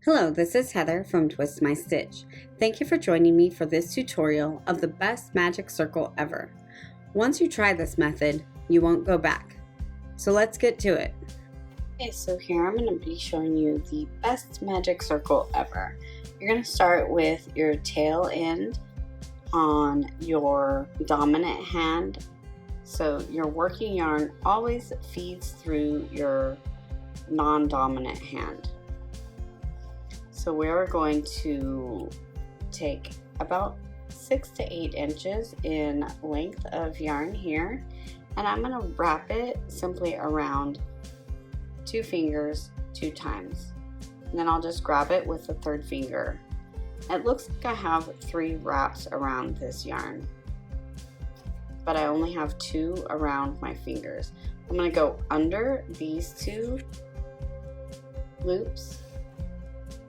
Hello, this is Heather from Twist My Stitch. Thank you for joining me for this tutorial of the best magic circle ever. Once you try this method, you won't go back. So let's get to it. Okay, so here I'm going to be showing you the best magic circle ever. You're going to start with your tail end on your dominant hand. So your working yarn always feeds through your non-dominant hand. So we're going to take about 6 to 8 inches in length of yarn here, and I'm going to wrap it simply around 2 fingers 2 times. And then I'll just grab it with the 3rd finger. It looks like I have 3 wraps around this yarn, but I only have 2 around my fingers. I'm going to go under these 2 loops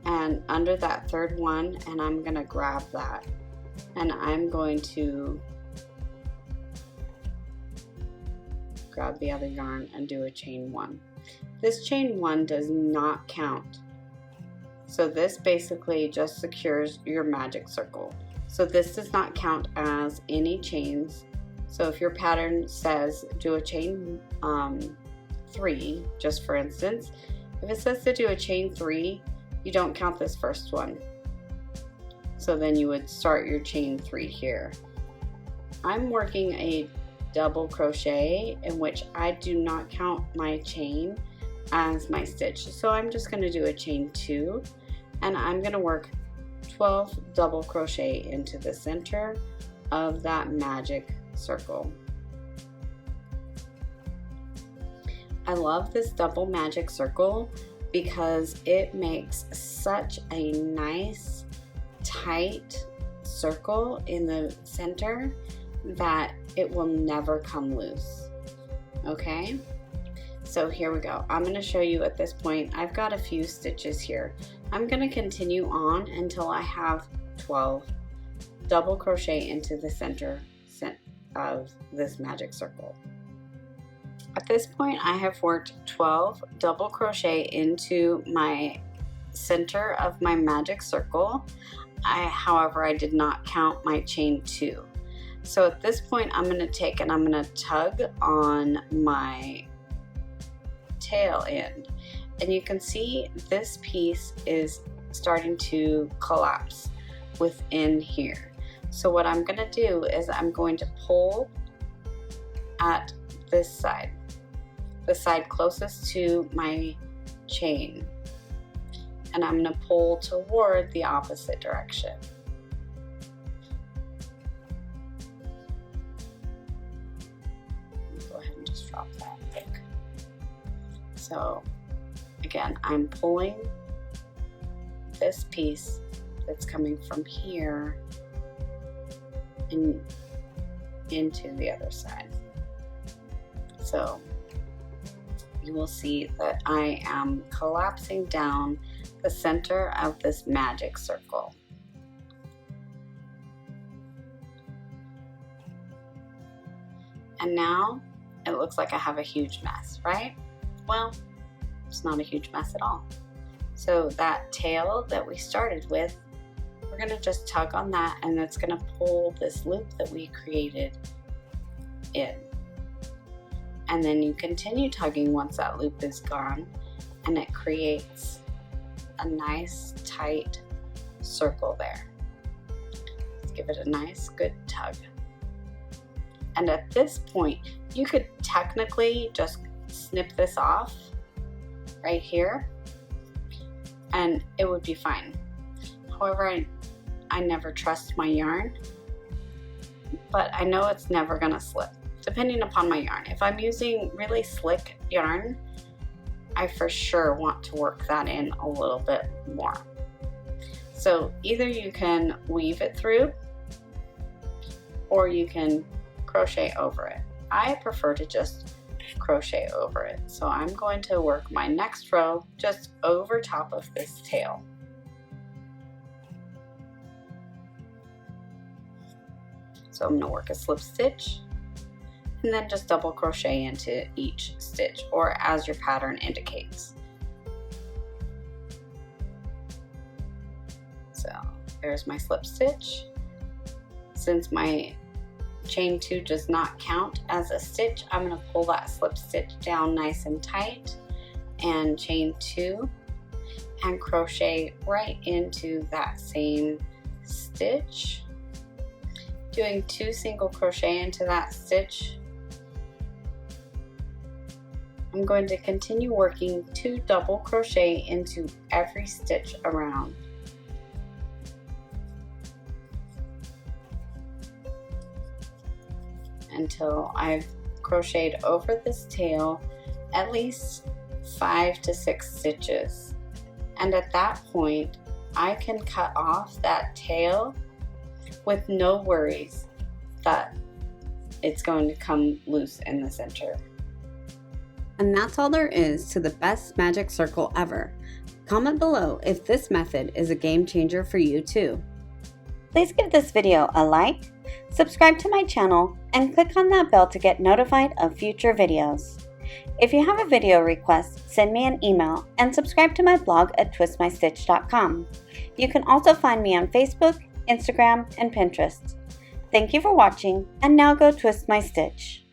and under that 3rd one, and I'm going to grab that, and I'm going to grab the other yarn and do a chain 1. This chain 1 does not count, so this basically just secures your magic circle. So this does not count as any chains. So if your pattern says do a chain 3, just for instance, if it says to do a chain 3, you don't count this first one. So then you would start your chain 3 here. I'm working a double crochet in which I do not count my chain as my stitch. So I'm just going to do a chain 2, and I'm going to work 12 double crochet into the center of that magic circle. I love this double magic circle because it makes such a nice tight circle in the center that it will never come loose. Okay, so here we go. I'm going to show you at this point. I've got a few stitches here. I'm going to continue on until I have 12 double crochet into the center of this magic circle. At this point, I have worked 12 double crochet into my center of my magic circle. However, I did not count my chain 2. So at this point, I'm going to take and I'm going to tug on my tail end. And you can see this piece is starting to collapse within here. So what I'm going to do is I'm going to pull at this side, the side closest to my chain, and I'm going to pull toward the opposite direction. Go ahead and just drop that hook. So again, I'm pulling this piece that's coming from here and into the other side. So you will see that I am collapsing down the center of this magic circle. And now it looks like I have a huge mess, right? Well, it's not a huge mess at all. So that tail that we started with, we're going to just tug on that, and it's going to pull this loop that we created in. And then you continue tugging once that loop is gone, and it creates a nice tight circle there. Let's give it a nice good tug. And at this point, you could technically just snip this off right here and it would be fine. However, I never trust my yarn, but I know it's never gonna slip, depending upon my yarn. If I'm using really slick yarn, I for sure want to work that in a little bit more. So either you can weave it through or you can crochet over it. I prefer to just crochet over it. So I'm going to work my next row just over top of this tail. So I'm going to work a slip stitch and then just double crochet into each stitch, or as your pattern indicates. So there's my slip stitch. Since my chain 2 does not count as a stitch, I'm going to pull that slip stitch down nice and tight and chain 2 and crochet right into that same stitch, doing 2 single crochet into that stitch. I'm going to continue working 2 double crochet into every stitch around. Until I've crocheted over this tail at least 5 to 6 stitches. And at that point, I can cut off that tail with no worries that it's going to come loose in the center. And that's all there is to the best magic circle ever. Comment below if this method is a game changer for you too. Please give this video a like, subscribe to my channel, and click on that bell to get notified of future videos. If you have a video request, send me an email and subscribe to my blog at twistmystitch.com. You can also find me on Facebook, Instagram, and Pinterest. Thank you for watching, and now go twist my stitch.